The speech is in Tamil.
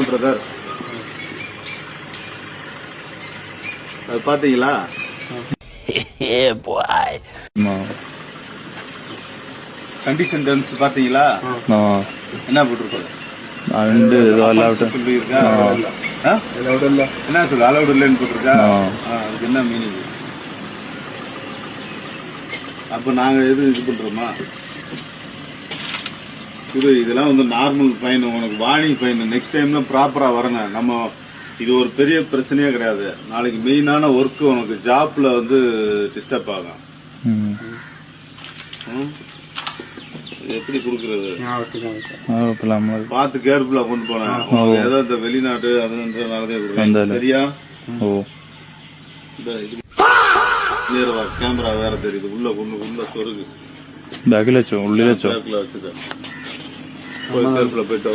பிரதர் அது பாத்தீங்களா? கண்டிஷன் டர்ம்ஸ் பாத்தீங்களா? என்ன போட்டிருக்கோம்? சொல்லியிருக்கா என்ன சொல்லு? அலௌட் இல்லைன்னு போட்டிருக்கா? அதுக்கு என்ன மீனிங்? அப்ப நாங்க எது இது பண்றோமா? இதெல்லாம் வந்து நார்மல் ஃபைன். உனக்கு வார்னிங் ஃபைன். நெக்ஸ்ட் டைம்ல ப்ராப்பரா வரங்க. நம்ம இது ஒரு பெரிய பிரச்சனையே கிடையாது. நாளைக்கு மெயினான ஒர்க் உனக்கு ஜாப்ல வந்து டிஸ்டர்ப் ஆகும். எப்படி கொடுக்கறது? பார்த்து கேர்ஃபுல்லா கொண்டு போனேன். ஏதோ இந்த வெளிநாட்டு அதுன்றதுனாலதான் சரியா? கேமரா வேற தெரியுது. உள்ள சொருகு பேக்ல வச்சுக்க. போய் கேர்ஃபுல்லா போயிட்டு